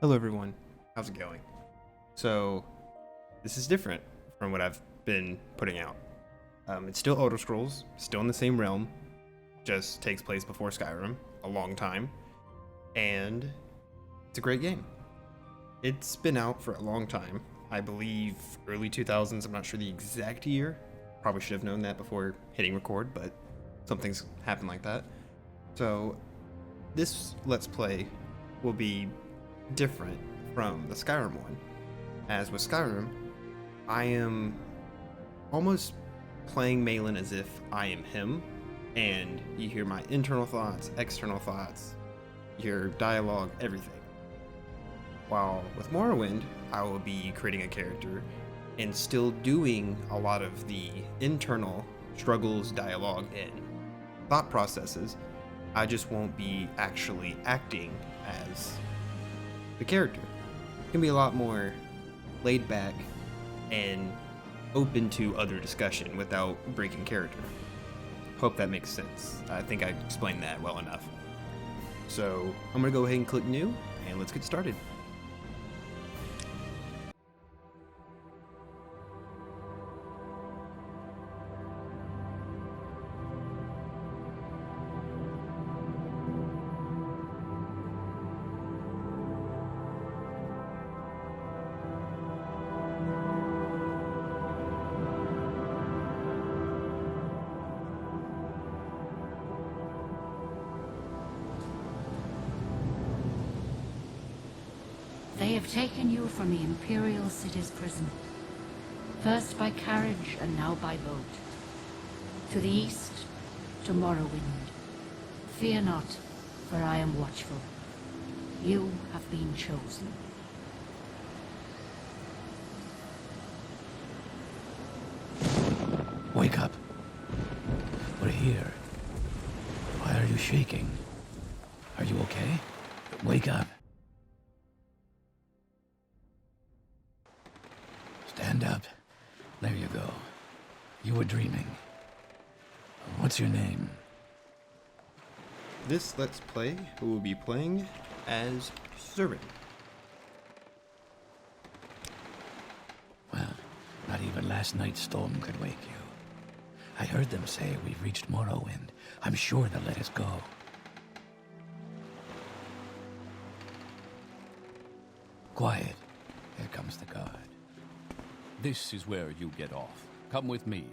Hello everyone, how's it going? So, this is different from what I've been putting out. It's still Elder Scrolls, still in the same realm, just takes place before Skyrim, a long time, and it's a great game. It's been out for a long time, I believe early 2000s, I'm not sure the exact year. Probably should have known that before hitting record, but something's happened like that. So, this Let's Play will be different from the Skyrim one. As with Skyrim, I am almost playing Malin as if I am him, and you hear my internal thoughts, external thoughts, you hear dialogue, everything. While with Morrowind, I will be creating a character and still doing a lot of the internal struggles, dialogue, and thought processes. I just won't be actually acting as the character. It can be a lot more laid back and open to other discussion without breaking character. Hope that makes sense. I think I explained that well enough. So I'm gonna go ahead and click new and let's get started. They have taken you from the Imperial City's prison, first by carriage and now by boat. To the east, to Morrowind. Fear not, for I am watchful. You have been chosen. Wake up. We're here. Why are you shaking? Are you okay? Wake up. Stand up. There you go. You were dreaming. What's your name? This Let's Play, we will be playing as Servant. Well, not even last night's storm could wake you. I heard them say we've reached Morrowind. I'm sure they'll let us go. Quiet. Here comes the guard. This is where you get off. Come with me.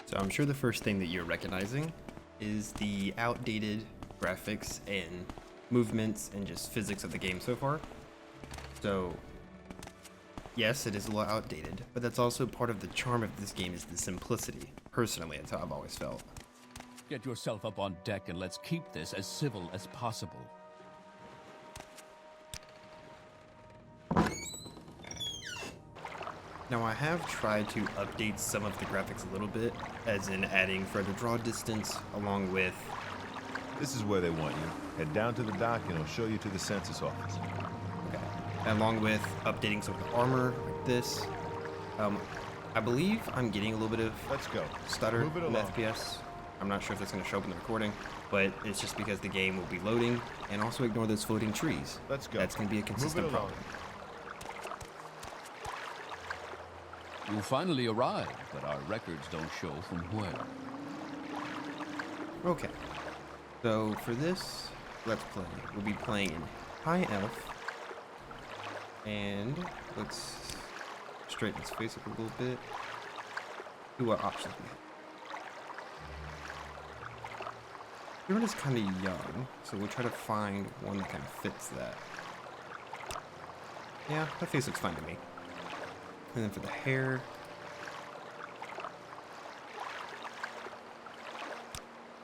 So I'm sure the first thing that you're recognizing is the outdated graphics and movements and just physics of the game so far. So yes, it is a little outdated, but that's also part of the charm of this game is the simplicity. Personally, that's how I've always felt. Get yourself up on deck and let's keep this as civil as possible. Now I have tried to update some of the graphics a little bit, as in adding further draw distance along with... This is where they want you. Head down to the dock and it'll show you to the census office. Okay. Along with updating some of the armor like this. I believe I'm getting a little bit of Let's go. stutter Move it in the along. FPS. I'm not sure if that's going to show up in the recording, but it's just because the game will be loading, and also ignore those floating trees. Let's go. That's going to be a Move it consistent along. problem. You finally arrived, but our records don't show from where. Okay, so for this Let's Play, we'll be playing in High Elf, and let's straighten his face up a little bit, see what options we have. Everyone is kind of young, so we'll try to find one that kind of fits that. Yeah, that face looks fine to me. And then for the hair,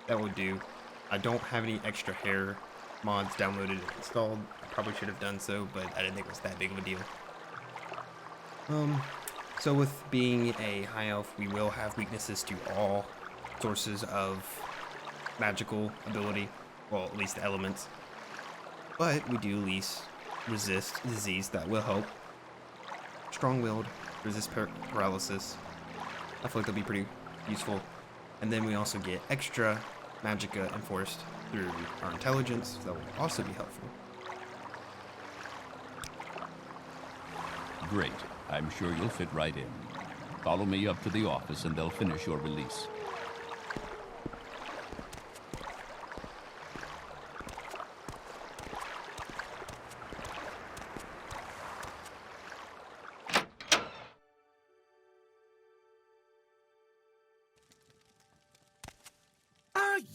that will do. I don't have any extra hair mods downloaded and installed. I probably should have done so, but I didn't think it was that big of a deal. So with being a high elf, we will have weaknesses to all sources of magical ability, well, at least the elements. But we do at least resist disease, that will help. Strong-willed, resist paralysis. I feel like that'll be pretty useful. And then we also get extra magicka enforced through our intelligence. That will also be helpful. Great. I'm sure you'll fit right in. Follow me up to the office and they'll finish your release.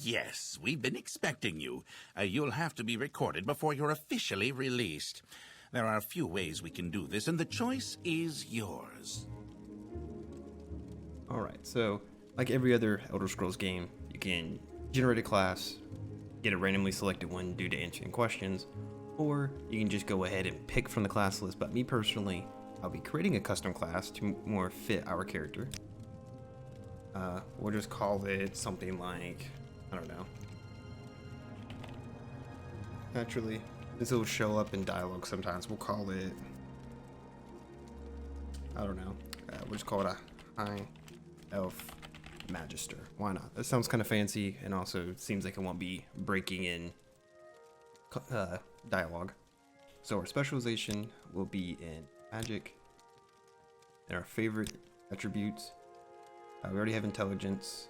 Yes, we've been expecting you. You'll have to be recorded before you're officially released. There are a few ways we can do this, and the choice is yours. Alright, so like every other Elder Scrolls game, you can generate a class, get a randomly selected one due to answering questions, or you can just go ahead and pick from the class list. But me personally, I'll be creating a custom class to more fit our character. We'll just call it something like, I don't know. Naturally, this will show up in dialogue sometimes. We'll call it, I don't know. We'll just call it a High Elf Magister. Why not? That sounds kind of fancy, and also seems like it won't be breaking in dialogue. So our specialization will be in magic, and our favorite attributes. We already have intelligence,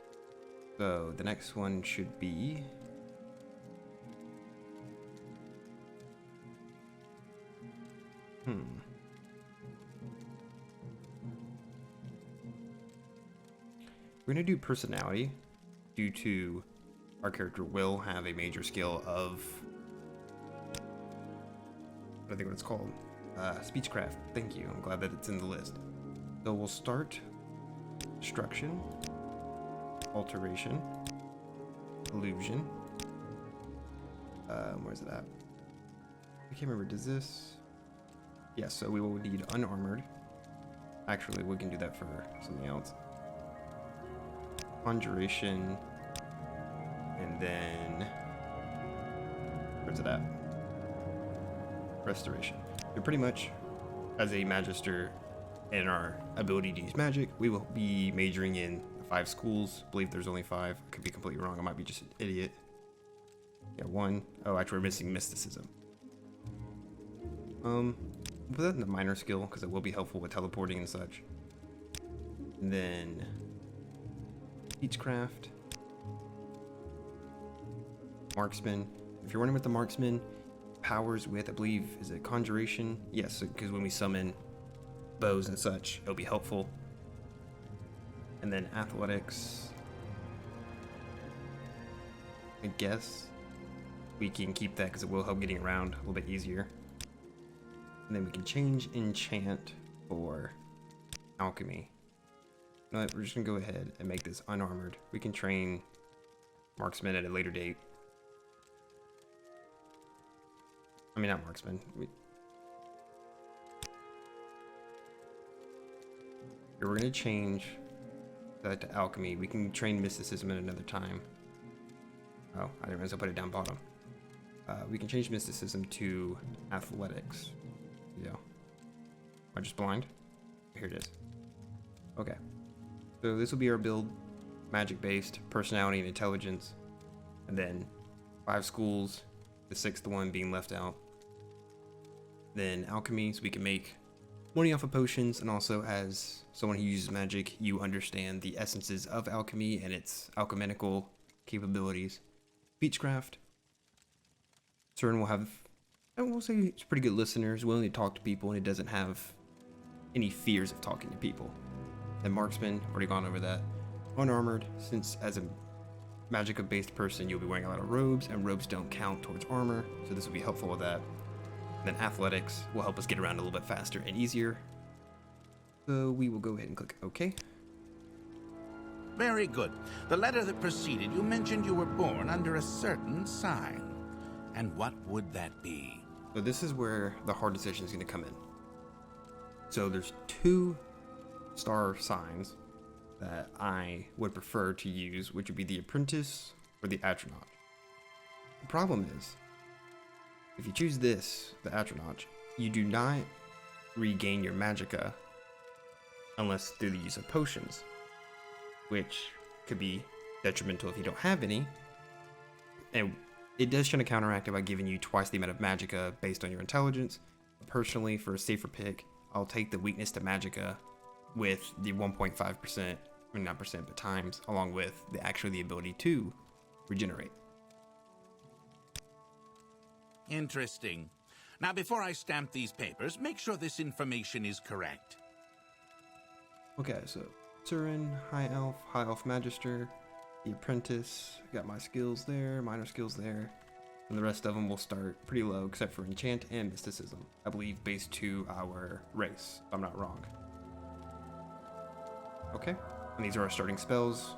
so the next one should be we're gonna do personality, due to our character will have a major skill of, I think what it's called, Speechcraft. Thank you. I'm glad that it's in the list. So we'll start destruction, alteration, illusion. Where's it at? I can't remember. Does this? Yes. So we will need unarmored. Actually, we can do that for something else. Conjuration, and then where's it at? Restoration. So pretty much, as a magister in our ability to use magic, we will be majoring in 5 schools. I believe there's only 5. I could be completely wrong. I might be just an idiot. Yeah, 1. Oh, actually, we're missing mysticism. Put that in the minor skill because it will be helpful with teleporting and such. And then Speechcraft, marksman. If you're running with the marksman, powers with, I believe, is it conjuration? Yes, because when we summon bows and such, it'll be helpful. And then athletics, I guess we can keep that because it will help getting around a little bit easier. And then we can change enchant for alchemy. No, we're just gonna go ahead and make this unarmored. We can train marksman at a later date. I mean, not marksman. Here we're gonna change that to alchemy. We can train mysticism at another time. Oh, I didn't realize I put it down bottom. We can change mysticism to athletics. Yeah. Am I just blind? Here it is. Okay. So this will be our build, magic-based, personality and intelligence, and then 5 schools, the 6th one being left out. Then alchemy, so we can make money off of potions, and also as someone who uses magic, you understand the essences of alchemy and its alchemical capabilities. Speechcraft, CERN will have, I will say, it's pretty good listeners, willing to talk to people, and it doesn't have any fears of talking to people. And marksman, already gone over that. Unarmored, since as a magica-based person, you'll be wearing a lot of robes, and robes don't count towards armor, so this will be helpful with that. And then athletics will help us get around a little bit faster and easier. So we will go ahead and click OK. Very good. The letter that preceded you mentioned you were born under a certain sign. And what would that be? So this is where the hard decision is going to come in. So there's 2 star signs that I would prefer to use, which would be the apprentice or the astronaut. The problem is, if you choose this, the astronaut, you do not regain your magicka unless through the use of potions, which could be detrimental if you don't have any. And It does try to counteract it by giving you twice the amount of magicka based on your intelligence. Personally, for a safer pick, I'll take the weakness to magicka with the 1.5%, I mean not percent, but times, along with the ability to regenerate. Interesting. Now, before I stamp these papers, make sure this information is correct. Okay, so Turin, High Elf Magister, the Apprentice, got my skills there, minor skills there, and the rest of them will start pretty low except for Enchant and Mysticism, I believe based to our race, if I'm not wrong. Okay, and these are our starting spells,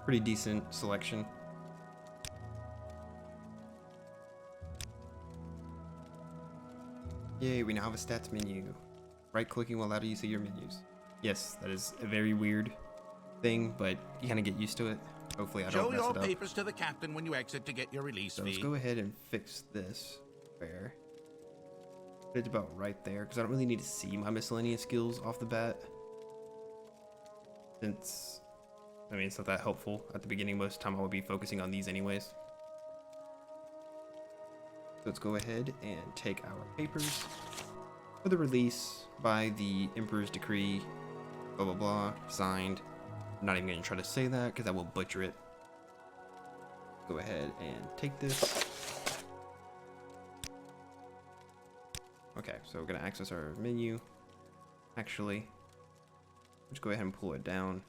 pretty decent selection. Yay, we now have a stats menu. Right-clicking will allow you to see your menus. Yes, that is a very weird thing, but you kind of get used to it. Hopefully I don't Show mess your it up. papers to the captain when you exit to get your release So fee. let's go ahead and fix this. Fair. It's about right there, because I don't really need to see my miscellaneous skills off the bat. Since, I mean, it's not that helpful at the beginning. Most of the time I will be focusing on these anyways. So let's go ahead and take our papers for the release by the Emperor's Decree, blah blah blah, signed. I'm not even going to try to say that because I will butcher it. Go ahead and take this. Okay, so we're going to access our menu. Actually, let's go ahead and pull it down.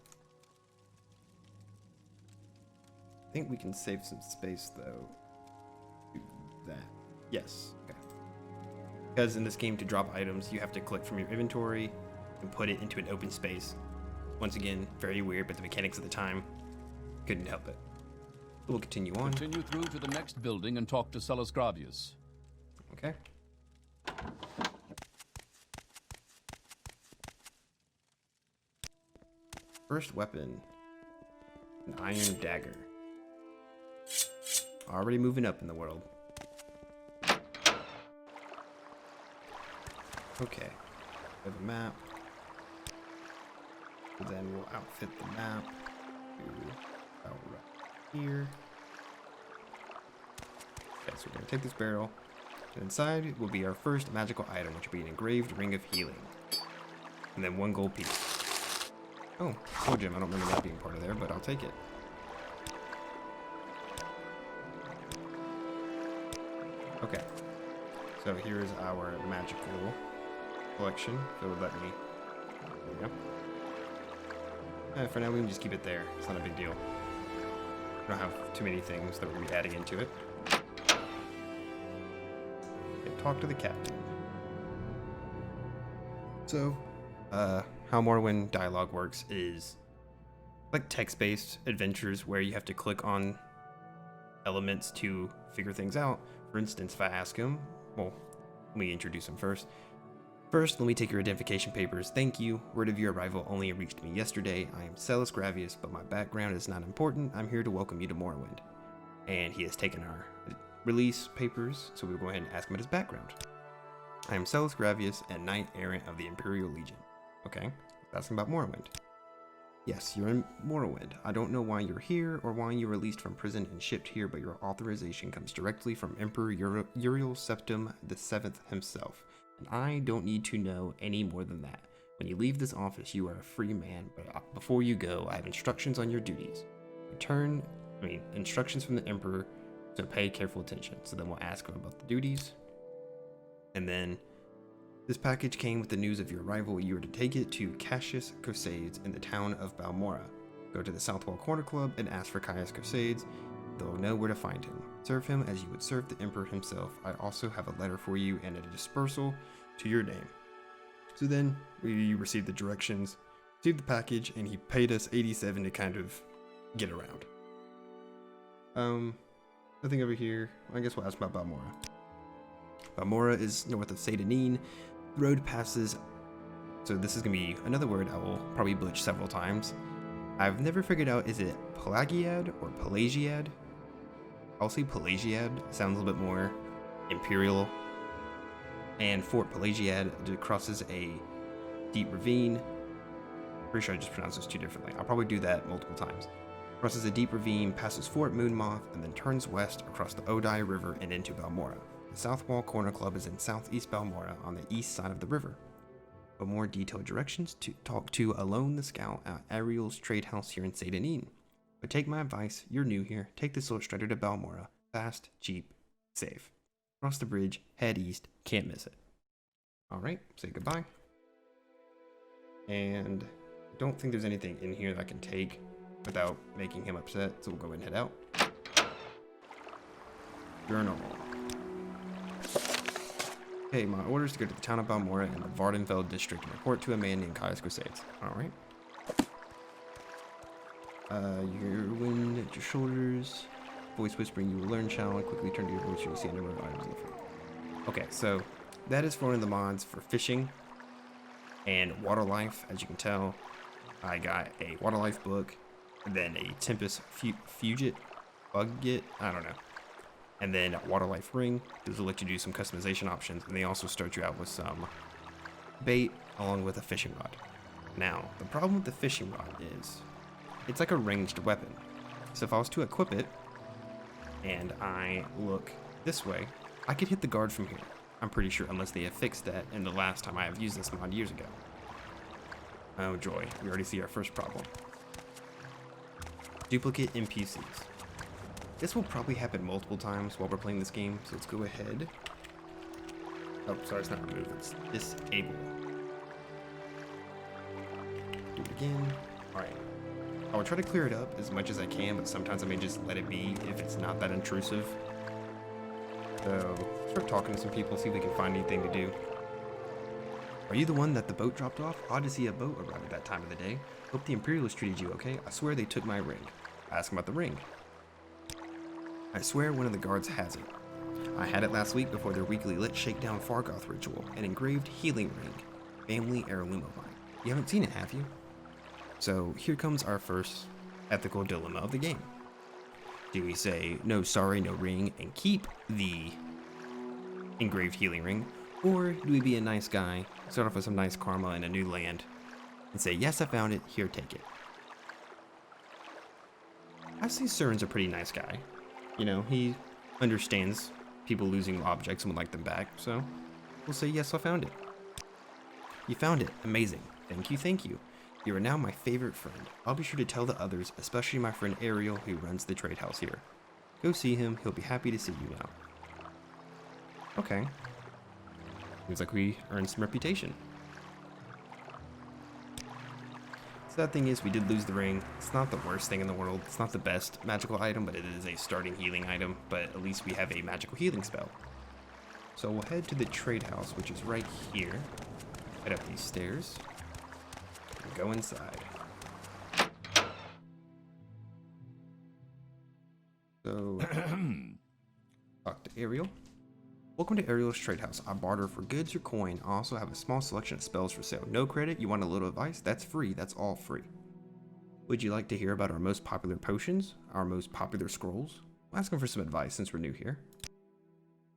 I think we can save some space though. Do that. Yes. Okay. Because in this game, to drop items, you have to click from your inventory and put it into an open space. Once again, very weird, but the mechanics of the time couldn't help it. We'll continue on. Continue through to the next building and talk to Celes Gravius. Okay. First weapon, an iron dagger. Already moving up in the world. Okay, we have a map. Then we'll outfit the map to about right here. Okay, so we're going to take this barrel. And inside will be our first magical item, which will be an engraved ring of healing. And then 1 gold piece. Oh, soul gem. I don't remember that being part of there, but I'll take it. Okay. So here's our magical collection. If it would let me. There we go. For now, we can just keep it there. It's not a big deal. We don't have too many things that we're going to be adding into it. Okay, talk to the captain. So, how Morrowind dialogue works is like text-based adventures where you have to click on elements to figure things out. For instance, if I ask him, well, let me introduce him first. First, let me take your identification papers. Thank you. Word of your arrival only reached me yesterday. I am Celes Gravius, but my background is not important. I'm here to welcome you to Morrowind. And he has taken our release papers, so we'll go ahead and ask him about his background. I am Celes Gravius, and Knight Errant of the Imperial Legion. Okay, that's about Morrowind. Yes, you're in Morrowind. I don't know why you're here or why you were released from prison and shipped here, but your authorization comes directly from Emperor Uriel Septim VII himself. And I don't need to know any more than that. When you leave this office, you are a free man, but before you go, I have instructions on your duties. Instructions from the Emperor, so pay careful attention. So then we'll ask him about the duties. And then, this package came with the news of your arrival. You are to take it to Cassius Crusades in the town of Balmora. Go to the Southwall Corner Club and ask for Caius Crusades. They'll know where to find him. Serve him as you would serve the Emperor himself. I also have a letter for you and a dispersal to your name. So then we received the directions, received the package, and he paid us 87 to kind of get around. Nothing over here. I guess we'll ask about Balmora. Balmora is north of Seydanine. The road passes. So this is gonna be another word I will probably butcher several times. I've never figured out, is it Pelagiad or Pelagiad? I'll say Pelagiad. Sounds a little bit more imperial. And Fort Pelagiad crosses a deep ravine. Pretty sure I just pronounced those two differently. I'll probably do that multiple times. Crosses a deep ravine, passes Fort Moonmoth, and then turns west across the Odai River and into Balmora. The South Wall Corner Club is in southeast Balmora on the east side of the river. For more detailed directions, to talk to Alone the Scout at Ariel's Trade House here in Sadanin. But take my advice, you're new here, take this illustrator to Balmora. Fast, cheap, safe. Cross the bridge, head east, can't miss it. Alright, say goodbye. And I don't think there's anything in here that I can take without making him upset, so we'll go ahead and head out. Journal. Okay, my orders to go to the town of Balmora in the Vvardenfell district and report to a man named Caius Crusades. Alright. Your wind at your shoulders. Voice whispering, you will learn, child. Quickly turn to your voice, you will see a number of items on the floor. Okay, so that is for one of the mods for fishing and water life. As you can tell, I got a water life book, and then a Tempest Fugit, Bugget, I don't know. And then a water life ring. Those will let you do some customization options, and they also start you out with some bait along with a fishing rod. Now, the problem with the fishing rod is it's like a ranged weapon. So if I was to equip it and I look this way, I could hit the guard from here. I'm pretty sure, unless they have fixed that in the last time I have used this mod years ago. Oh joy, we already see our first problem. Duplicate NPCs. This will probably happen multiple times while we're playing this game, so let's go ahead. Oh, sorry, it's not remove, it's disable. Do it again. Alright. I will try to clear it up as much as I can, but sometimes I may just let it be if it's not that intrusive. So, start talking to some people, see if we can find anything to do. Are you the one that the boat dropped off? Odd to see a boat arrive at that time of the day. Hope the Imperialists treated you okay. I swear they took my ring. Ask about the ring. I swear one of the guards has it. I had it last week before their weekly lit shakedown Fargoth ritual, an engraved healing ring. Family heirloom of mine. You haven't seen it, have you? So here comes our first ethical dilemma of the game. Do we say, no sorry, no ring, and keep the engraved healing ring? Or do we be a nice guy, start off with some nice karma in a new land, and say, yes, I found it, here, take it. I see Cern's a pretty nice guy. You know, he understands people losing objects and would like them back, so we'll say, yes, I found it. You found it. Amazing. Thank you, thank you. You are now my favorite friend. I'll be sure to tell the others, especially my friend Ariel, who runs the trade house here. Go see him. He'll be happy to see you now. Okay. Seems like we earned some reputation. Sad thing is, we did lose the ring. It's not the worst thing in the world. It's not the best magical item, but it is a starting healing item. But at least we have a magical healing spell. So we'll head to the trade house, which is right here. Head up these stairs. And go inside. So, talk to Ariel. Welcome to Ariel's Trade House. I barter for goods or coin. I also have a small selection of spells for sale. No credit? You want a little advice? That's free. That's all free. Would you like to hear about our most popular potions? Our most popular scrolls? I'm asking for some advice since we're new here.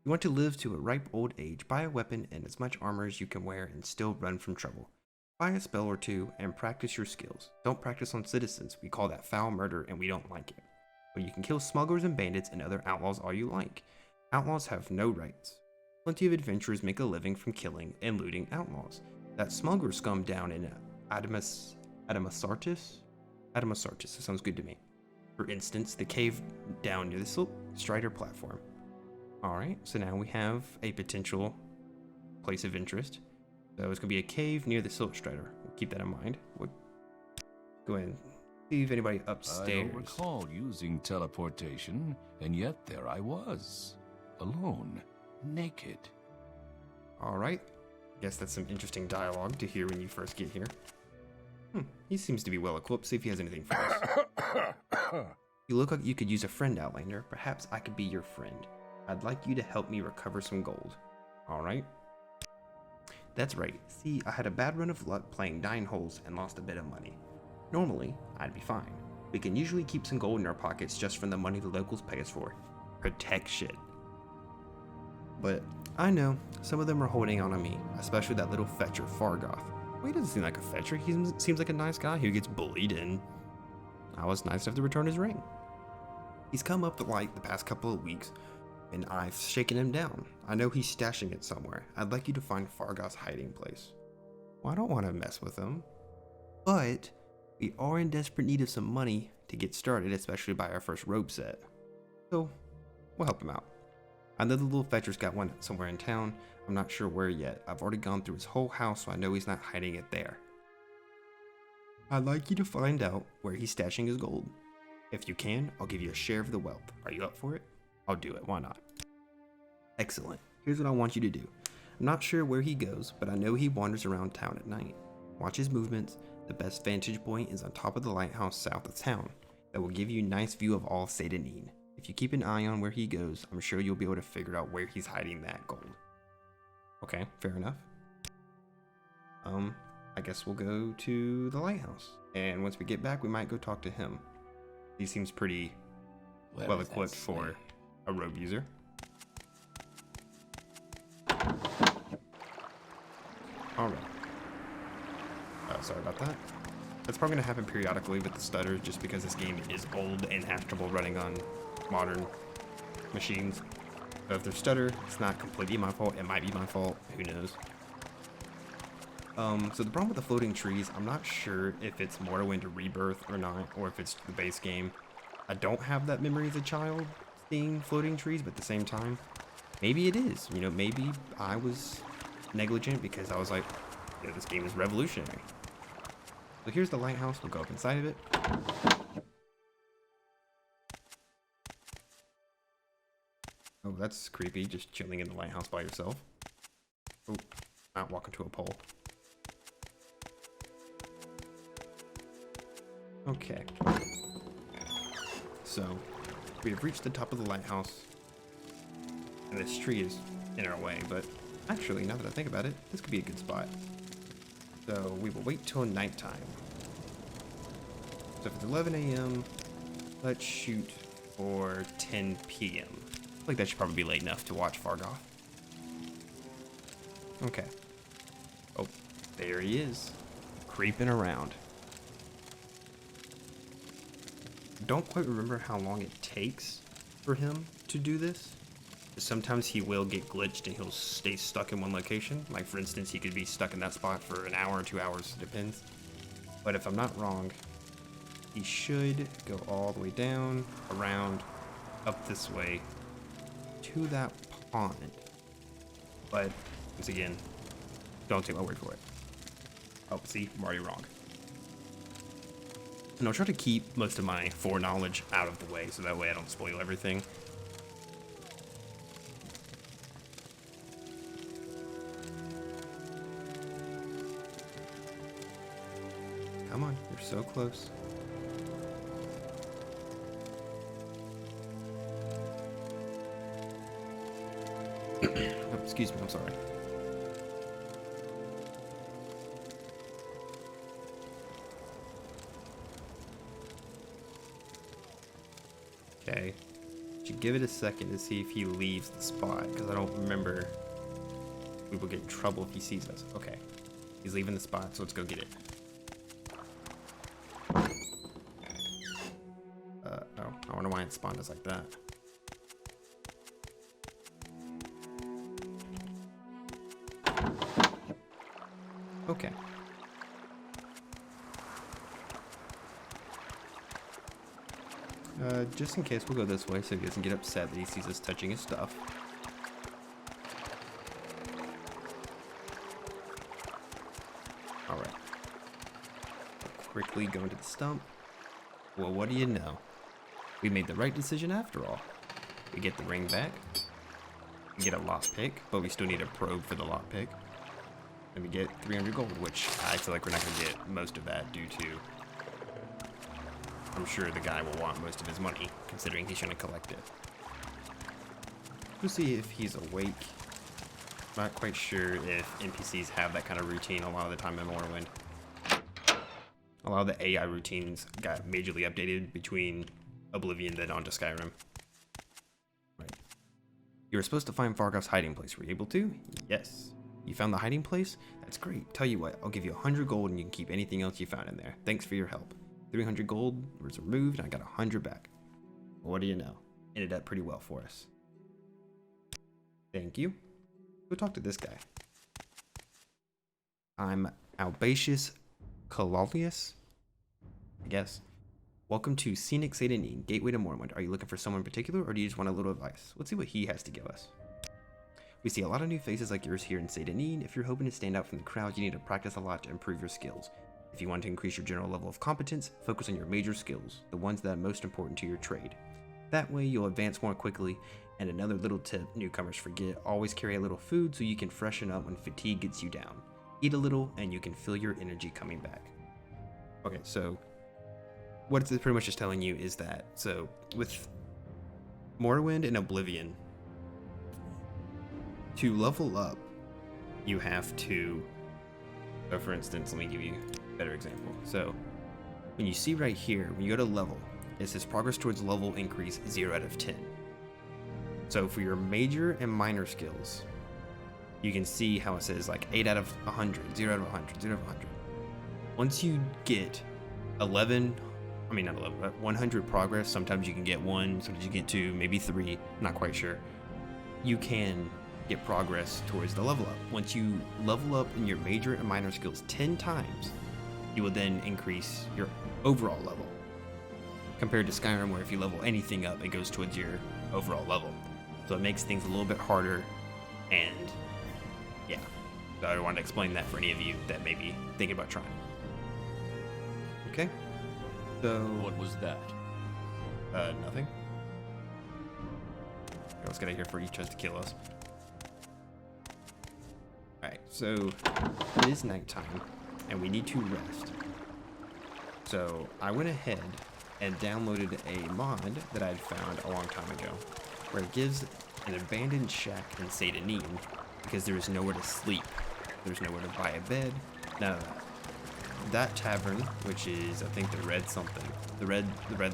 You want to live to a ripe old age. Buy a weapon and as much armor as you can wear and still run from trouble. Buy a spell or two and practice your skills. Don't practice on citizens. We call that foul murder and we don't like it. But you can kill smugglers and bandits and other outlaws all you like. Outlaws have no rights. Plenty of adventurers make a living from killing and looting outlaws. That smuggler scum down in Adamasartis? Adamasartis, that sounds good to me. For instance, the cave down near the Silk Strider platform. Alright, so now we have a potential place of interest. So it's going to be a cave near the Silk Strider. We'll keep that in mind. We'll go ahead and see if anybody upstairs. I don't recall using teleportation, and yet there I was. Alone. Naked. Alright. Guess that's some interesting dialogue to hear when you first get here. He seems to be well equipped. See if he has anything for us. You look like you could use a friend, Outlander. Perhaps I could be your friend. I'd like you to help me recover some gold. Alright. That's right. See, I had a bad run of luck playing 9 holes and lost a bit of money. Normally, I'd be fine. We can usually keep some gold in our pockets just from the money the locals pay us for. Protection. But I know, some of them are holding on me, especially that little fetcher, Fargoth. Well, he doesn't seem like a fetcher, he seems like a nice guy who gets bullied and I was nice enough to return his ring. He's come up like the past couple of weeks, and I've shaken him down. I know he's stashing it somewhere. I'd like you to find Fargoth's hiding place. Well, I don't want to mess with him, but we are in desperate need of some money to get started, especially by our first robe set. So, we'll help him out. I know the little fetcher's got one somewhere in town. I'm not sure where yet. I've already gone through his whole house, so I know he's not hiding it there. I'd like you to find out where he's stashing his gold. If you can, I'll give you a share of the wealth. Are you up for it? I'll do it. Why not? Excellent. Here's what I want you to do. I'm not sure where he goes, but I know he wanders around town at night. Watch his movements. The best vantage point is on top of the lighthouse south of town. That will give you a nice view of all Satanin. If you keep an eye on where he goes, I'm sure you'll be able to figure out where he's hiding that gold. Okay, fair enough. I guess we'll go to the lighthouse. And once we get back, we might go talk to him. He seems pretty well equipped for a robe user. Alright. Sorry about that. That's probably going to happen periodically with the stutter, just because this game is old and has trouble running on modern machines. So if there's stutter, it's not completely my fault. It might be my fault. Who knows? So the problem with the floating trees, I'm not sure if it's Morrowind Rebirth or not, or if it's the base game. I don't have that memory as a child seeing floating trees, but at the same time, maybe it is. You know, maybe I was negligent because I was like, you know, this game is revolutionary. So here's the lighthouse. We'll go up inside of it. Oh, that's creepy, just chilling in the lighthouse by yourself. Oh, not walking to a pole. Okay. So, we have reached the top of the lighthouse. And this tree is in our way, but actually, now that I think about it, this could be a good spot. So, we will wait till nighttime. So if it's 11 a.m., let's shoot for 10 p.m. I feel like that should probably be late enough to watch Fargoth. Okay. Oh, there he is. Creeping around. Don't quite remember how long it takes for him to do this. Sometimes he will get glitched and he'll stay stuck in one location. Like, for instance, he could be stuck in that spot for an hour or 2 hours, depends. But if I'm not wrong, he should go all the way down, around, up this way, to that pond. But, once again, don't take my word for it. Oh, see, I'm already wrong. And I'll try to keep most of my foreknowledge out of the way, so that way I don't spoil everything. Come on, you're so close. Oh, excuse me, I'm sorry. Okay. Should give it a second to see if he leaves the spot, because I don't remember we will get in trouble if he sees us. Okay. He's leaving the spot, so let's go get it. Oh, I wonder why it spawned us like that. Okay. Just in case, we'll go this way so he doesn't get upset that he sees us touching his stuff. Alright. Quickly go into the stump. Well, what do you know? We made the right decision after all. We get the ring back. We get a lockpick, but we still need a probe for the lockpick. And we get 300 gold, which I feel like we're not going to get most of that due to... I'm sure the guy will want most of his money, considering he's going to collect it. We'll see if he's awake. Not quite sure if NPCs have that kind of routine a lot of the time in Morrowind. A lot of the AI routines got majorly updated between Oblivion and onto Skyrim. Right. You were supposed to find Fargoth's hiding place. Were you able to? Yes. You found the hiding place? That's great. Tell you what, I'll give you 100 gold and you can keep anything else you found in there. Thanks for your help. 300 gold was removed, and I got 100 back. What do you know? Ended up pretty well for us. Thank you. Go talk to this guy. I'm Albatius Calolius, I guess. Welcome to Scenic Satanin, Gateway to Morrowind. Are you looking for someone in particular, or do you just want a little advice? Let's see what he has to give us. We see a lot of new faces like yours here in Satanin. If you're hoping to stand out from the crowd, you need to practice a lot to improve your skills. If you want to increase your general level of competence, focus on your major skills, the ones that are most important to your trade. That way, you'll advance more quickly. And another little tip newcomers forget, always carry a little food so you can freshen up when fatigue gets you down. Eat a little and you can feel your energy coming back. Okay, so what it's pretty much just telling you is that, so with Morrowind and Oblivion, to level up, you have to, so for instance, let me give you a better example. So when you see right here, when you go to level, it says progress towards level increase 0 out of 10. So for your major and minor skills, you can see how it says like 8 out of 100, 0 out of 100, 0 out of 100. Once you get 100 progress, sometimes you can get 1, sometimes you get 2, maybe 3, not quite sure. You can get progress towards the level up. Once you level up in your major and minor skills 10 times, you will then increase your overall level. Compared to Skyrim, where if you level anything up, it goes towards your overall level. So it makes things a little bit harder, and yeah. So I wanted to explain that for any of you that may be thinking about trying. Okay. So What was that? nothing. Let's get out of here before he tries to kill us. Alright, so it is nighttime, and we need to rest. So I went ahead and downloaded a mod that I'd found a long time ago, where it gives an abandoned shack in Satanin because there is nowhere to sleep. There's nowhere to buy a bed, none of that. That tavern, which is I think the red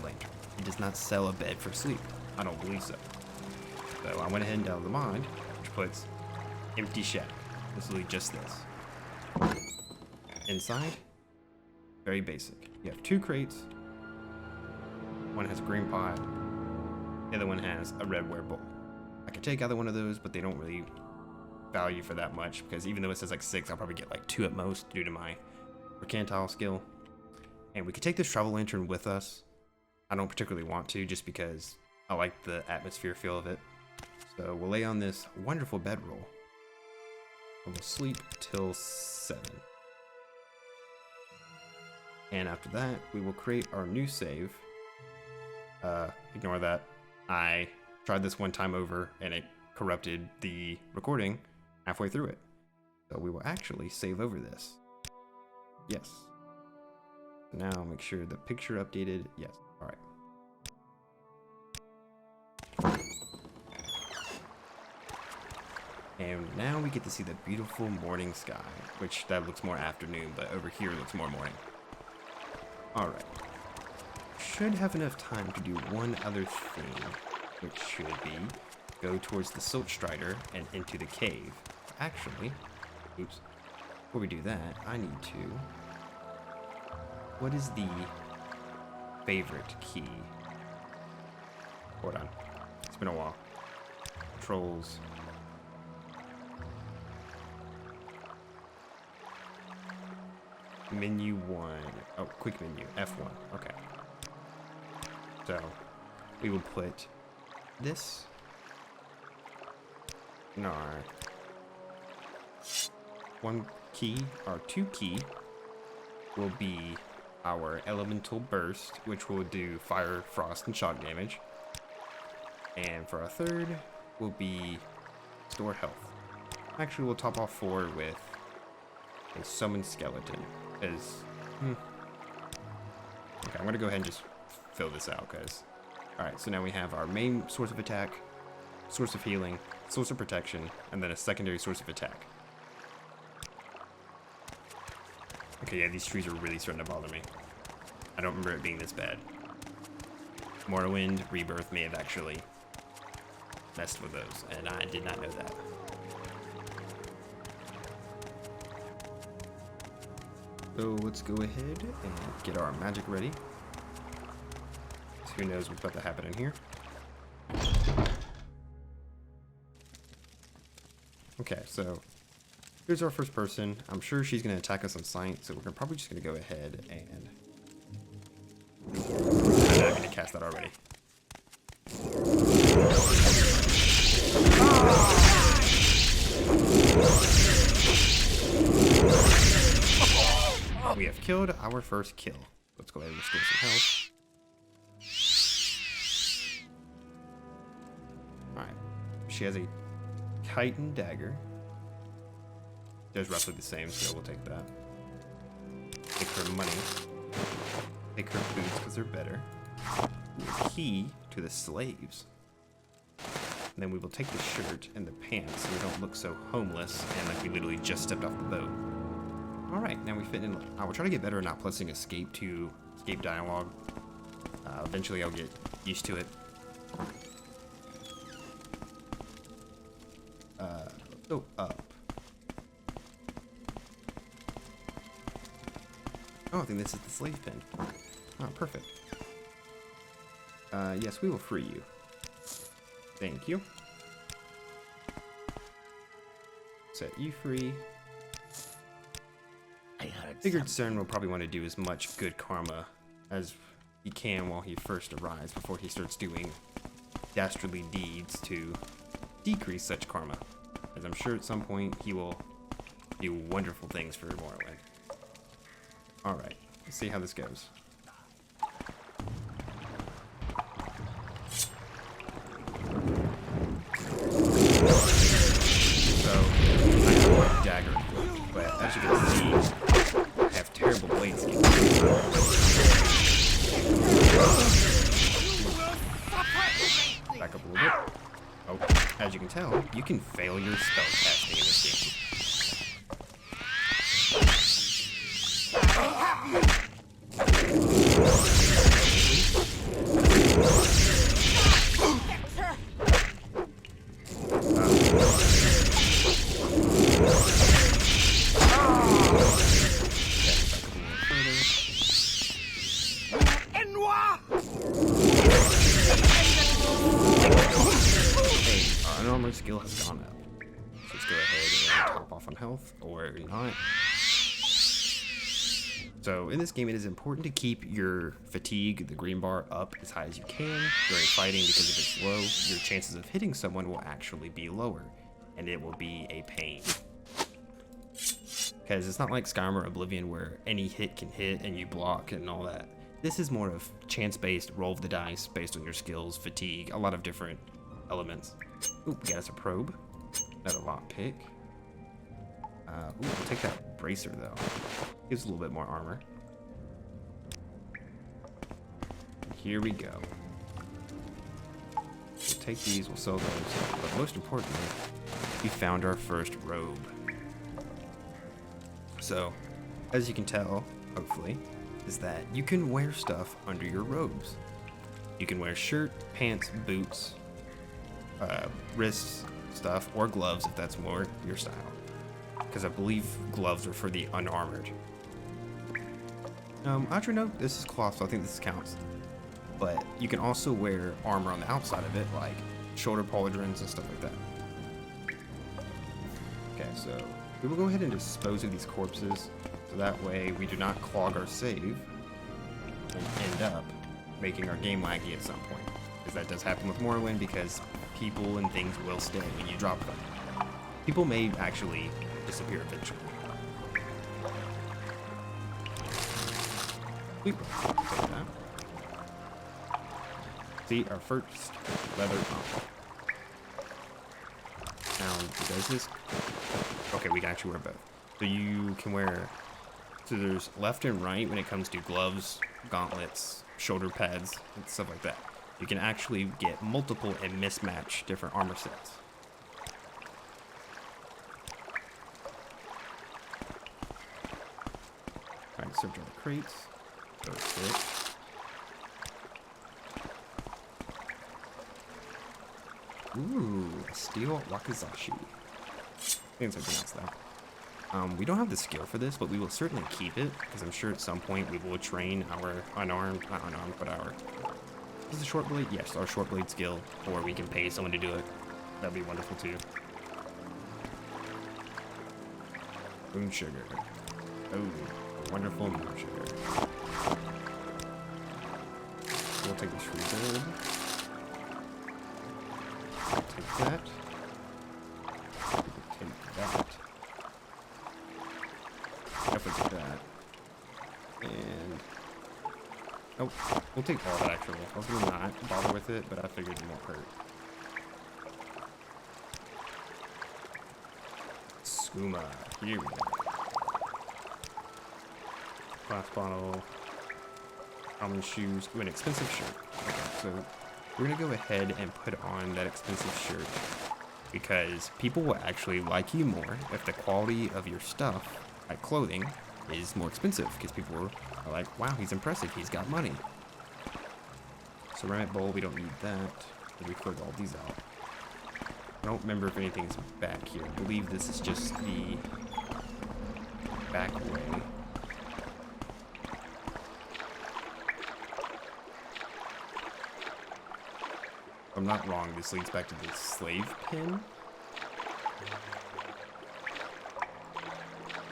lantern, it does not sell a bed for sleep. I don't believe so. So I went ahead and downloaded the mod, which puts empty shack. Literally just this. Inside, very basic. You have 2 crates. One has a green pot. The other one has a redware bowl. I could take either one of those, but they don't really value for that much because even though it says like 6, I'll probably get like 2 at most due to my mercantile skill. And we could take this travel lantern with us. I don't particularly want to just because I like the atmosphere feel of it. So we'll lay on this wonderful bedroll. And we'll sleep till 7. And after that, we will create our new save. Ignore that. I tried this one time over and it corrupted the recording halfway through it. So we will actually save over this. Yes. Now make sure the picture updated. Yes. All right. And now we get to see the beautiful morning sky, which that looks more afternoon, but over here it looks more morning. All right. Should have enough time to do one other thing, which should be go towards the Silt Strider and into the cave. Actually, oops. Before we do that, I need to. What is the favorite key? Hold on. It's been a while. Controls. Menu 1. Oh, quick menu. F1. Okay. So, we will put this in our 1 key. Our 2 key will be our Elemental Burst, which will do fire, frost, and shock damage. And for our 3rd will be Store Health. Actually, we'll top off 4 with a Summon Skeleton. Okay, I'm going to go ahead and just fill this out, guys. Alright, so now we have our main source of attack, source of healing, source of protection, and then a secondary source of attack. Okay, yeah, these trees are really starting to bother me. I don't remember it being this bad. Morrowind Rebirth may have actually messed with those, and I did not know that. So let's go ahead and get our magic ready. So who knows what's about to happen in here. Okay, so here's our first person. I'm sure she's going to attack us on sight, so we're probably just going to go ahead and... I'm going to cast that already. We have killed our first kill. Let's go ahead and restore some health. Alright. She has a chitin dagger. Does roughly the same, so we'll take that. Take her money. Take her boots because they're better. The key to the slaves. And then we will take the shirt and the pants so we don't look so homeless and like we literally just stepped off the boat. Alright, now we fit in. I will try to get better at not pressing escape to escape dialogue. Eventually I'll get used to it. Go up. Oh, I think this is the slave pen. Oh, perfect. Yes, we will free you. Thank you. Set you free. Figured CERN will probably want to do as much good karma as he can while he first arrives before he starts doing dastardly deeds to decrease such karma. As I'm sure at some point he will do wonderful things for Morrowind. Alright, let's see how this goes. So, I have my dagger equipped, but as you can see, I have terrible blade skill. Back up a little bit. Oh, as you can tell, you can fail your spell casting in this game. Skill has gone up. So let's go ahead and top off on health, or not. So in this game, it is important to keep your fatigue, the green bar, up as high as you can during fighting, because if it's low, your chances of hitting someone will actually be lower, and it will be a pain. Because it's not like Skyrim or Oblivion where any hit can hit and you block and all that. This is more of chance-based, roll of the dice based on your skills, fatigue, a lot of different elements. Ooh, we got us a probe. Another lockpick. Ooh, we'll take that bracer though. Gives a little bit more armor. Here we go. We'll take these, we'll sell those. But most importantly, we found our first robe. So, as you can tell, hopefully, is that you can wear stuff under your robes. You can wear shirt, pants, boots, wrist stuff, or gloves if that's more your style. Because I believe gloves are for the unarmored. Actually no, this is cloth, so I think this counts. But you can also wear armor on the outside of it, like shoulder pauldrons and stuff like that. Okay, so we will go ahead and dispose of these corpses, so that way we do not clog our save and end up making our game laggy at some point. Because that does happen with Morrowind, because people and things will stay when you drop them. People may actually disappear eventually. Take that. See, our first leather pump. Now, does this? Okay, we can actually wear both. So you can wear, so there's left and right when it comes to gloves, gauntlets, shoulder pads, and stuff like that. You can actually get multiple and mismatch different armor sets. Alright, search all the crates. Perfect. Ooh, steel wakizashi. I think that's how you pronounce that. We don't have the skill for this, but we will certainly keep it, because I'm sure at some point we will train our unarmed, not unarmed, but our... Is it a short blade? Yes, our short blade skill, or we can pay someone to do it. That'd be wonderful too. Moon sugar. Oh, wonderful moon sugar. We'll take this free gold. Take that. Take that. Definitely take that. And oh, we'll take all that actually. I was gonna not bother with it, but I figured it won't hurt. Skooma. Here we go. Glass bottle. Almond shoes. Ooh, an expensive shirt. Okay, so we're gonna go ahead and put on that expensive shirt because people will actually like you more if the quality of your stuff, like clothing, is more expensive because people are like, wow, he's impressive, he's got money. Ceramic bowl, we don't need that. We cleared all these out. I don't remember if anything's back here. I believe this is just the back way. If I'm not wrong, this leads back to the slave pen.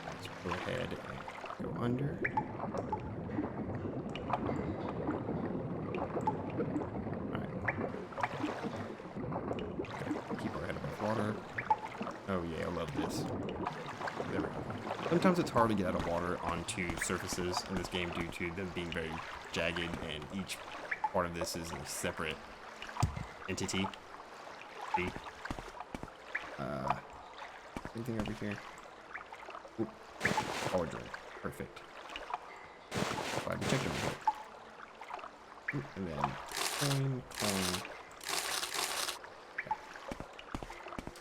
Let's go ahead and go under. Alright. Keep our head above water. Oh yeah, I love this. There we go. Sometimes it's hard to get out of water onto surfaces in this game due to them being very jagged, and each part of this is a separate entity. See? Anything over here? Oop. Cauldron. Perfect. Glad we checked over here. Oop. And then coin. Okay.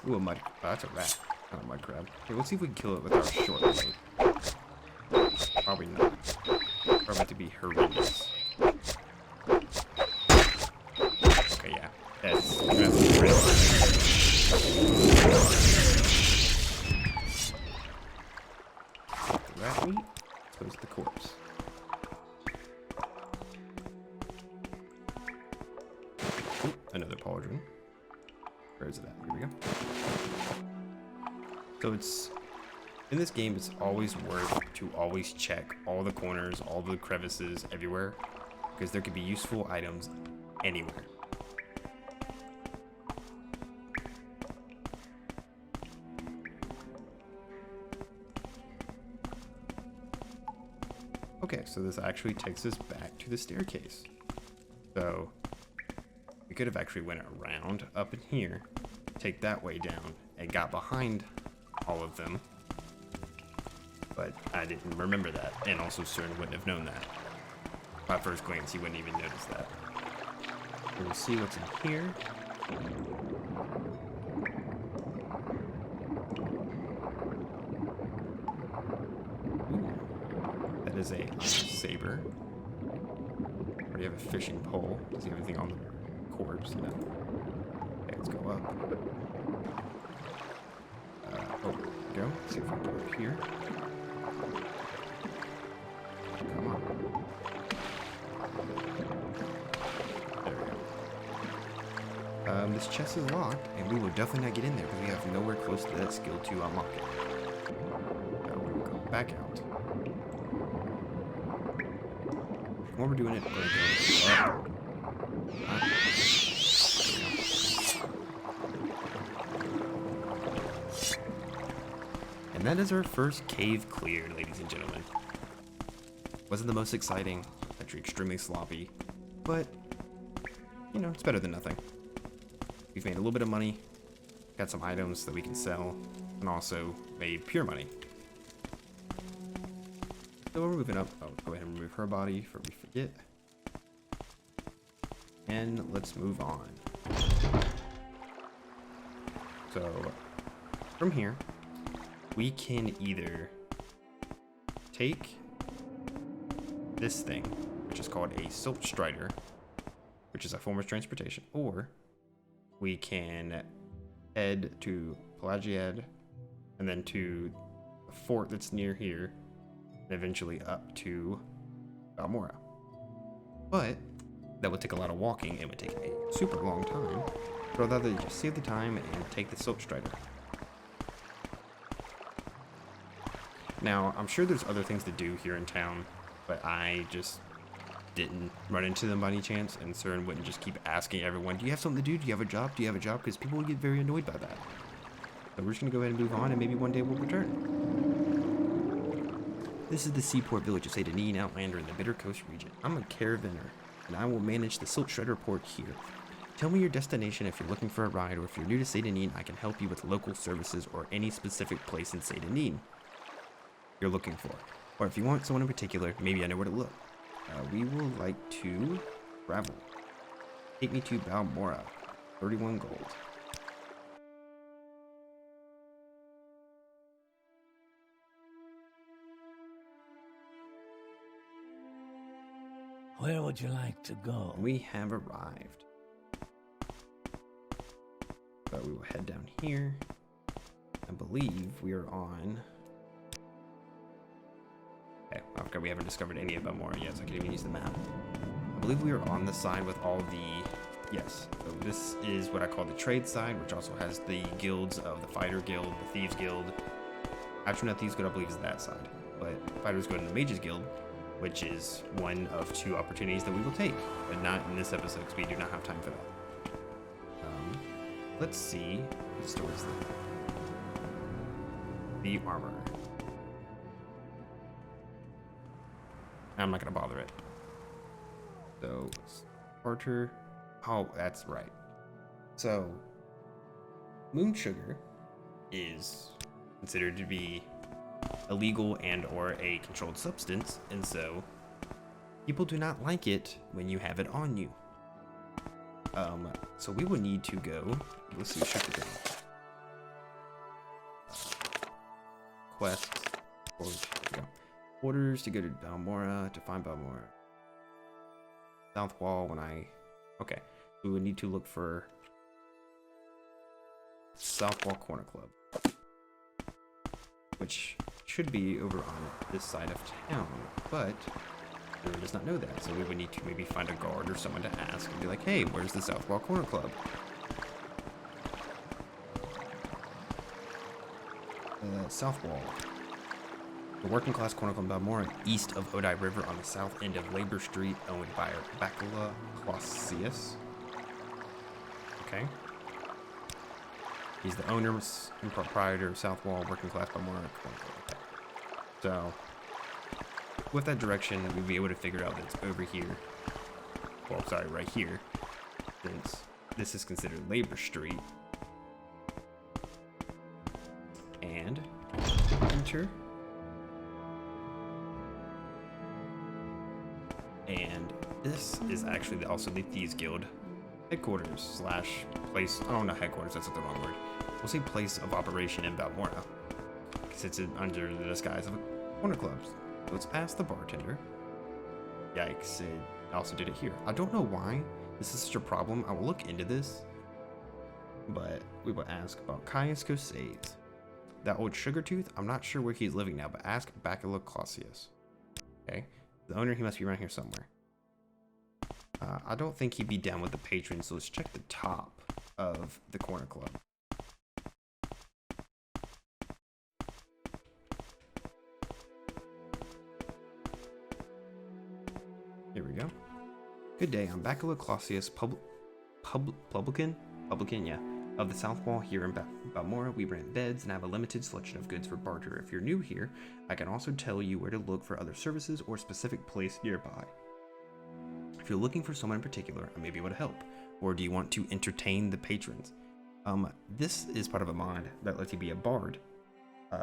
Ooh, a mud. Oh, that's a rat. Not a mud crab. Okay, let's see if we can kill it with our short blade. Probably not. Probably about to be horrendous. Okay, yeah. That's great. The rat meat. Close the corpse. Ooh, another pauldron. Where is it at? Here we go. So it's in this game, it's always worth to always check all the corners, all the crevices, everywhere, because there could be useful items anywhere. Okay, so this actually takes us back to the staircase. So we could have actually went around up in here, take that way down, and got behind all of them. But I didn't remember that, and also CERN wouldn't have known that. At first glance, he wouldn't even notice that. We're gonna see what's in here. Ooh, that is a saber. Already have a fishing pole. Does he have anything on the corpse? No. Okay, let's go up. Oh, there we go. Let's see if we can go up here. Come on. There we go. This chest is locked, and we will definitely not get in there because we have nowhere close to that skill to unlock it. So we'll go back out. While we're doing it, we're going to go up. And that is our first cave cleared, ladies and gentlemen. Wasn't the most exciting, actually extremely sloppy, but, you know, it's better than nothing. We've made a little bit of money, got some items that we can sell, and also made pure money. So we're moving up. Oh, go ahead and remove her body before we forget. And let's move on. So, from here, we can either take this thing, which is called a Silt Strider, which is a form of transportation, or we can head to Pelagiad and then to the fort that's near here, and eventually up to Balmora. But that would take a lot of walking and would take a super long time. So I'd rather just save the time and take the Silk Strider. Now, I'm sure there's other things to do here in town, but I just didn't run into them by any chance, and Surin wouldn't just keep asking everyone, do you have something to do? Do you have a job? Do you have a job? Because people would get very annoyed by that. So we're just going to go ahead and move on, and maybe one day we'll return. This is the seaport village of St. Denis, Outlander in the Bitter Coast region. I'm a caravaner, and I will manage the Silk Shredder port here. Tell me your destination if you're looking for a ride, or if you're new to St. Denis, I can help you with local services or any specific place in St. Denis you're looking for. Or if you want someone in particular, maybe I know where to look. We will like to travel. Take me to Balmora. 31 gold. Where would you like to go? We have arrived. So we will head down here. I believe we are on... Okay, okay, we haven't discovered any of Balmora yet, so I can't even use the map. I believe we are on the side with all the... Yes, so this is what I call the trade side, which also has the guilds of the Fighter Guild, the Thieves Guild. Astronaut Thieves Guild, I believe, is that side. But Fighters Guild and the Mages Guild, which is one of 2 opportunities that we will take, but not in this episode because we do not have time for that. Let's see what stores there. The armor. I'm not gonna bother it. So, Sparter. Oh, that's right. So, moon sugar is considered to be illegal and or a controlled substance, and so people do not like it when you have it on you. So we will need to go. Let's see, check the go. Quests. Orders to go to Balmora to find Balmora. South Wall when I. Okay, we would need to look for South Wall Corner Club, which should be over on this side of town, but everyone does not know that, so we would need to maybe find a guard or someone to ask and be like, hey, where's the South Wall Corner Club? South Wall. The working class corner club Balmora, east of Odai River on the south end of Labor Street, owned by Bacula Clausius. Okay. He's the owner and proprietor of South Wall Working Class Balmora. Okay. So, with that direction, we'll be able to figure out that it's over here. Well, sorry, right here. Since this is considered Labor Street. And enter. And this is actually also the Thieves Guild headquarters slash place. Oh, not headquarters, that's not the wrong word. We'll say place of operation in Balmora, because it's under the disguise of a corner club. So let's ask the bartender. Yikes, it also did it here. I don't know why this is such a problem. I will look into this, but we will ask about Caius Cosades. That old sugar tooth, I'm not sure where he's living now, but ask Bacula Clausius. Okay, the owner, he must be around here somewhere. I don't think he'd be down with the patrons, so let's check the top of the corner club. Here we go. Good day, I'm Bacula Clausius, publican, yeah, of the South Wall here in Balmora. We rent beds and have a limited selection of goods for barter. If you're new here, I can also tell you where to look for other services or specific place nearby. If you're looking for someone in particular, I may be able to help. Or do you want to entertain the patrons? This is part of a mod that lets you be a bard.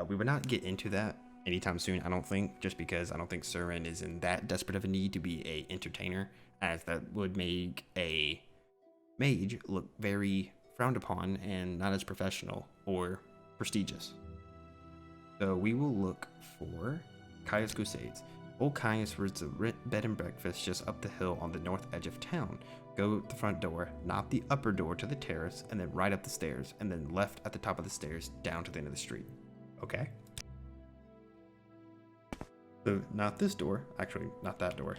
We would not get into that anytime soon, I don't think, just because I don't think Surin is in that desperate of a need to be a entertainer, as that would make a mage look very frowned upon and not as professional or prestigious. So we will look for Caius Cosades. Old Caius runs a bed and breakfast just up the hill on the north edge of town. Go at the front door, not the upper door to the terrace, and then right up the stairs, and then left at the top of the stairs down to the end of the street. Okay? So not this door, actually not that door.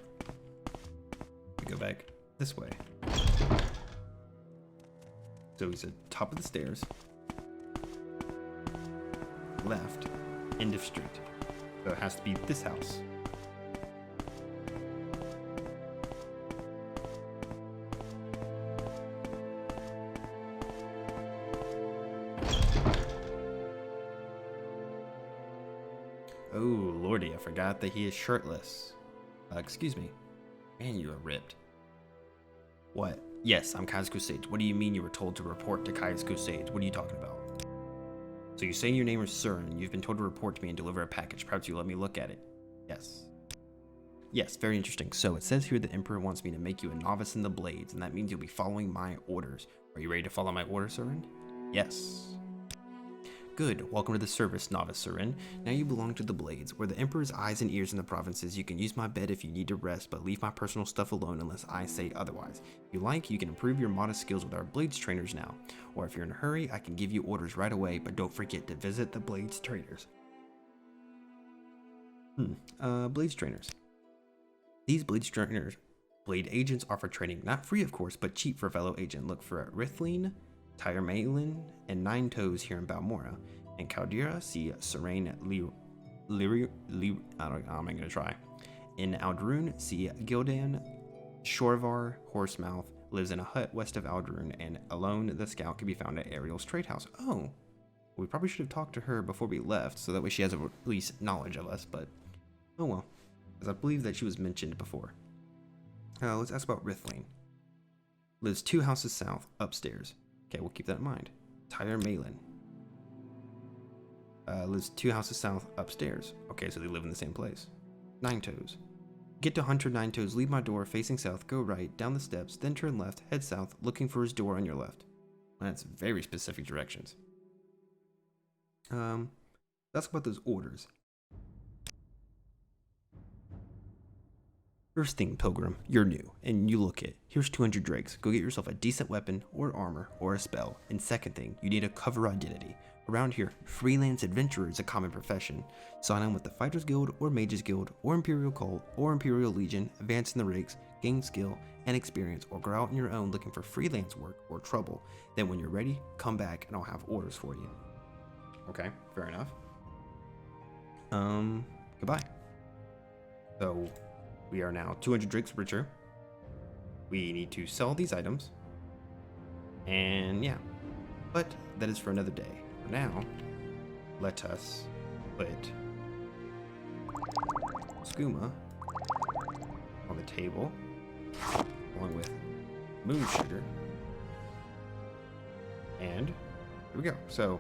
We go back this way. So he's at top of the stairs. Left, end of street. So it has to be this house. Oh, lordy, I forgot that he is shirtless. Excuse me. Man, you are ripped. What? Yes, I'm Kaya's Sage. What do you mean you were told to report to Kaya's Sage? What are you talking about? So you're saying your name is Sir, and you've been told to report to me and deliver a package. Perhaps you let me look at it. Yes. Yes, very interesting. So it says here the Emperor wants me to make you a novice in the Blades, and that means you'll be following my orders. Are you ready to follow my orders, Surin? Yes. Good. Welcome to the service, Novice Surin. Now you belong to the Blades. We're the Emperor's eyes and ears in the provinces. You can use my bed if you need to rest, but leave my personal stuff alone unless I say otherwise. If you like, you can improve your modest skills with our Blades trainers now. Or if you're in a hurry, I can give you orders right away, but don't forget to visit the Blades trainers. Blades trainers. These Blades trainers, Blade agents offer training, not free of course, but cheap for fellow agent. Look for Rithleen, Tyre Malin, and Nine Toes here in Balmora. And Caldera, see Serene I'm gonna try. In Aldrune, see Gildan. Shorvar, Horsemouth, lives in a hut west of Aldrune, and Alone the Scout can be found at Ariel's Trade House. Oh, we probably should have talked to her before we left, so that way she has at least knowledge of us, but oh well, as I believe that she was mentioned before. Let's ask about Rithleen. Lives 2 houses south, upstairs. Okay, we'll keep that in mind. Tyre Malin. Lives 2 houses south, upstairs. Okay, so they live in the same place. Nine Toes. Get to Hunter Nine Toes, leave my door, facing south, go right, down the steps, then turn left, head south, looking for his door on your left. That's very specific directions. Let's talk about those orders. First thing, Pilgrim, you're new, and you look it. Here's 200 drakes. Go get yourself a decent weapon, or armor, or a spell. And second thing, you need a cover identity. Around here, freelance adventurer is a common profession. Sign on with the Fighters Guild, or Mages Guild, or Imperial Cult, or Imperial Legion, advance in the ranks, gain skill and experience, or go out on your own looking for freelance work or trouble. Then when you're ready, come back and I'll have orders for you. Okay, fair enough. Goodbye. So, we are now 200 drakes richer. We need to sell these items. And yeah, but that is for another day. For now, let us put skooma on the table, along with moon sugar. And here we go. So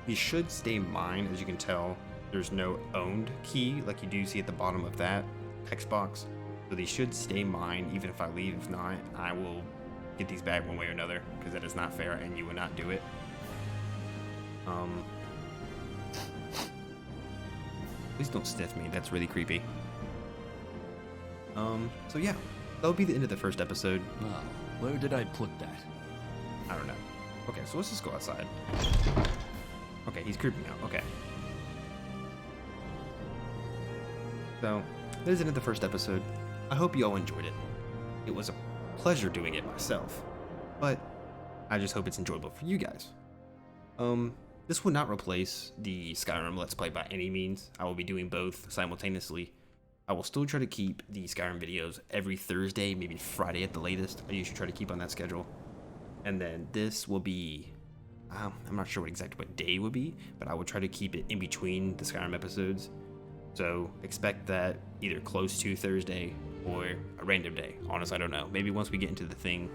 these should stay mine. As you can tell, there's no owned key like you do see at the bottom of that text box. So these should stay mine even if I leave. If not, I will get these back one way or another, because that is not fair and you would not do it. Please don't sniff me, that's really creepy. So yeah, that'll be the end of the first episode. Now, where did I put that? I don't know. Okay, so let's just go outside. Okay, he's creeping out, okay. So, that is the end of the first episode. I hope you all enjoyed it. It was a pleasure doing it myself, but I just hope it's enjoyable for you guys. This will not replace the Skyrim Let's Play by any means. I will be doing both simultaneously. I will still try to keep the Skyrim videos every Thursday, maybe Friday at the latest. I usually try to keep on that schedule. And then this will be, I'm not sure what day would be, but I will try to keep it in between the Skyrim episodes. So expect that either close to Thursday or a random day. Honestly, I don't know. Maybe once we get into the thing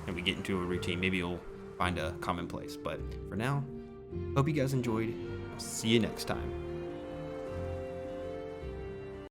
and we get into a routine, maybe you'll find a common place. But for now, hope you guys enjoyed. I'll see you next time.